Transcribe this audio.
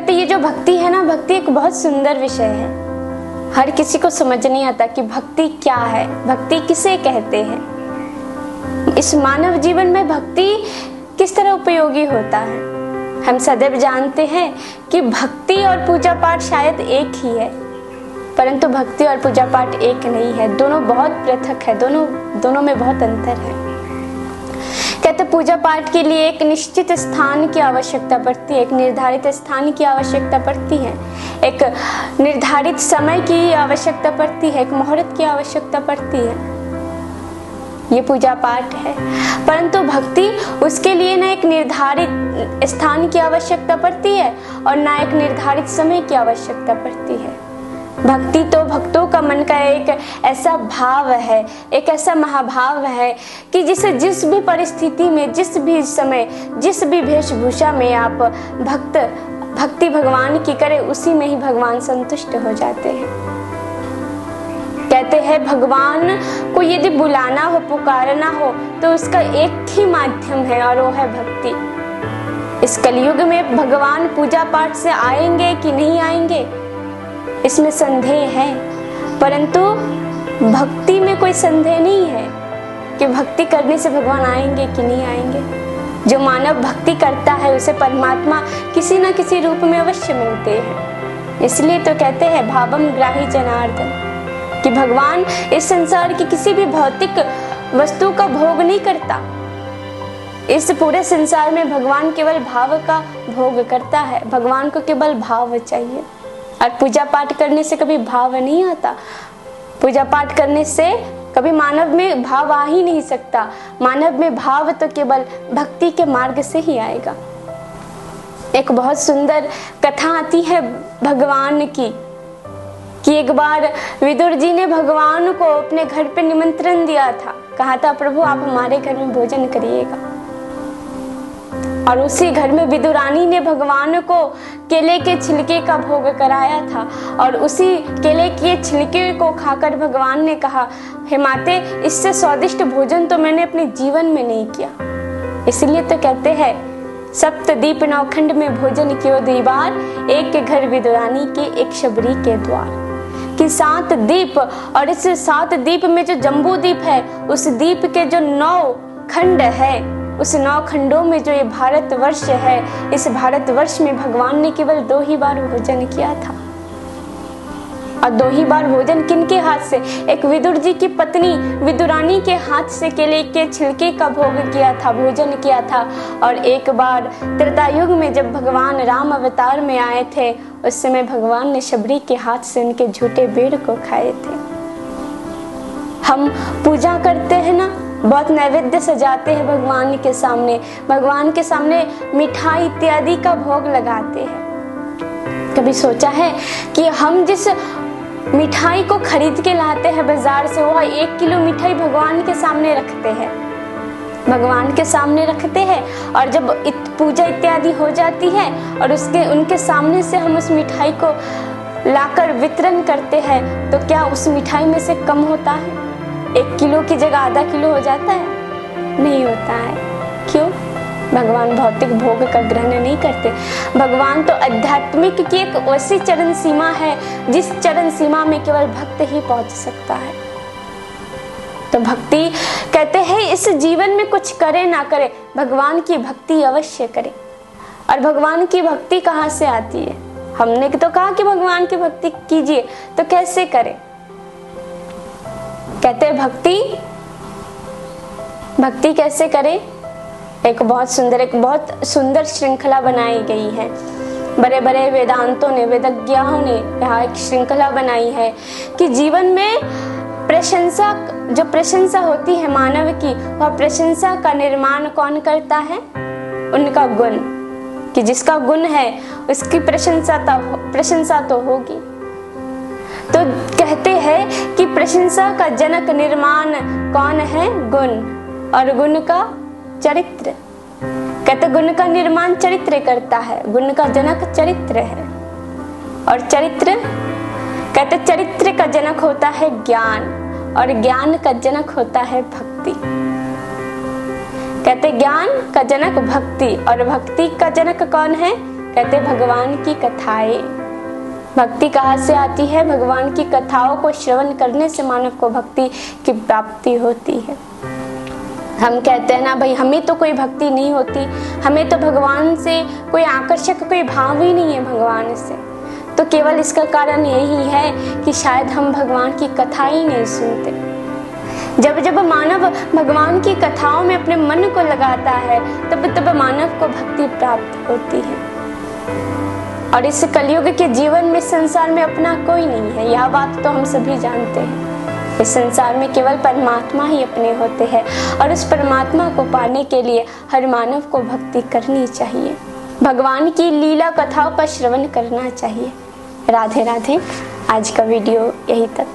कहते ये जो भक्ति है ना, भक्ति एक बहुत सुंदर विषय है। हर किसी को समझ नहीं आता कि भक्ति क्या है, भक्ति किसे कहते हैं। इस मानव जीवन में भक्ति किस तरह उपयोगी होता है। हम सदैव जानते हैं कि भक्ति और पूजा पाठ शायद एक ही है, परंतु भक्ति और पूजा पाठ एक नहीं है, दोनों बहुत पृथक है, दोनों में बहुत अंतर है। कहते पूजा पाठ के लिए एक निश्चित स्थान की आवश्यकता पड़ती है, एक निर्धारित स्थान की आवश्यकता पड़ती है, एक निर्धारित समय की आवश्यकता पड़ती है, एक मुहूर्त की आवश्यकता पड़ती है। ये पूजा पाठ है। परंतु भक्ति, उसके लिए ना एक निर्धारित स्थान की आवश्यकता पड़ती है और ना एक निर्धारित समय की आवश्यकता पड़ती है। भक्ति तो भक्तों का मन का एक ऐसा भाव है, एक ऐसा महाभाव है कि जिसे जिस भी परिस्थिति में, जिस भी समय, जिस भी वेशभूषा में आप भक्ति भगवान की करें, उसी में ही भगवान संतुष्ट हो जाते हैं। कहते हैं भगवान को यदि बुलाना हो, पुकारना हो, तो उसका एक ही माध्यम है और वो है भक्ति। इस कलयुग में भगवान पूजा पाठ से आएंगे कि नहीं आएंगे, इसमें संदेह है, परंतु भक्ति में कोई संदेह नहीं है कि भक्ति करने से भगवान आएंगे कि नहीं आएंगे। जो मानव भक्ति करता है उसे परमात्मा किसी न किसी रूप में अवश्य मिलते हैं। इसलिए तो कहते हैं भावम ग्राही जनार्दन, कि भगवान इस संसार की किसी भी भौतिक वस्तु का भोग नहीं करता। इस पूरे संसार में भगवान केवल भाव का भोग करता है। भगवान को केवल भाव चाहिए, और पूजा पाठ करने से कभी भाव नहीं आता। पूजा पाठ करने से कभी मानव में भाव आ ही नहीं सकता। मानव में भाव तो केवल भक्ति के मार्ग से ही आएगा। एक बहुत सुंदर कथा आती है भगवान की, कि एक बार विदुर जी ने भगवान को अपने घर पे निमंत्रण दिया था। कहा था प्रभु आप हमारे घर में भोजन करिएगा, और उसी घर में विदुरानी ने भगवान को केले के छिलके का भोग कराया था, और उसी केले के छिलके को खाकर भगवान ने कहा, हे माते, इससे स्वादिष्ट भोजन तो मैंने अपने जीवन में नहीं किया। इसलिए तो कहते हैं सप्तदीप नौखंड में भोजन कियो दीवार, एक के घर विदुरानी के एक शबरी के द्वार। कि 7 दीप, और इस 7 दीप में जो जम्बू दीप है, उस दीप के जो 9 खंड है, उस 9 खंडों में जो ये भारतवर्ष है, इस भारतवर्ष में भगवान ने केवल 2 ही बार भोजन किया था। और 2 ही बार भोजन किनके हाथ से? एक विदुर जी की पत्नी विदुरानी के हाथ से केले के छिलके का भोग किया था, भोजन किया था। और एक बार त्रेतायुग में जब भगवान राम अवतार में आए थे, उस समय भगवान ने शबरी के हाथ से उनके झूठे बेड़ को खाए थे। हम पूजा करते हैं ना, बहुत नैवेद्य सजाते हैं भगवान के सामने मिठाई इत्यादि का भोग लगाते हैं। कभी सोचा है कि हम जिस मिठाई को खरीद के लाते हैं बाजार से, वह 1 किलो मिठाई भगवान के सामने रखते हैं, और जब पूजा इत्यादि हो जाती है और उनके सामने से हम उस मिठाई को लाकर वितरण करते हैं, तो क्या उस मिठाई में से कम होता है? 1 किलो की जगह आधा किलो हो जाता है? नहीं होता है। क्यों? भगवान भौतिक भोग का ग्रहण नहीं करते। भगवान तो आध्यात्मिक की एक ऐसी चरण सीमा है, जिस चरण सीमा में केवल भक्त ही पहुंच सकता है। तो भक्ति कहते हैं इस जीवन में कुछ करे ना करे, भगवान की भक्ति अवश्य करे। और भगवान की भक्ति कहाँ से आती है? हमने तो कहा कि भगवान की भक्ति कीजिए, तो कैसे करें? कहते हैं भक्ति कैसे करें? एक बहुत सुंदर श्रृंखला बनाई गई है। बड़े बड़े वेदांतों ने, वेदज्ञों ने यहाँ एक श्रृंखला बनाई है कि जीवन में प्रशंसा होती है मानव की, वह प्रशंसा का निर्माण कौन करता है? उनका गुण, कि जिसका गुण है उसकी प्रशंसा तो होगी। तो कहते हैं कि प्रशंसा का जनक निर्माण कौन है? गुण, और गुण का चरित्र। कहते गुण का निर्माण चरित्र करता है, गुण का जनक चरित्र है। और चरित्र, कहते चरित्र का जनक होता है ज्ञान, और ज्ञान का जनक होता है भक्ति। कहते ज्ञान का जनक भक्ति, और भक्ति का जनक कौन है? कहते भगवान की कथाएं। भक्ति कहाँ से आती है? भगवान की कथाओं को श्रवण करने से मानव को भक्ति की प्राप्ति होती है। हम कहते हैं ना भाई, हमें तो कोई भक्ति नहीं होती, हमें तो भगवान से कोई आकर्षक कोई भाव ही नहीं है भगवान से। तो केवल इसका कारण यही है कि शायद हम भगवान की कथा ही नहीं सुनते। जब जब मानव भगवान की कथाओं में अपने मन को लगाता है, तब तब मानव को भक्ति प्राप्त होती है। और इस कलयुग के जीवन में संसार में अपना कोई नहीं है, यह बात तो हम सभी जानते हैं। इस संसार में केवल परमात्मा ही अपने होते हैं, और उस परमात्मा को पाने के लिए हर मानव को भक्ति करनी चाहिए। भगवान की लीला कथाओं का श्रवण करना चाहिए। राधे राधे। आज का वीडियो यही तक।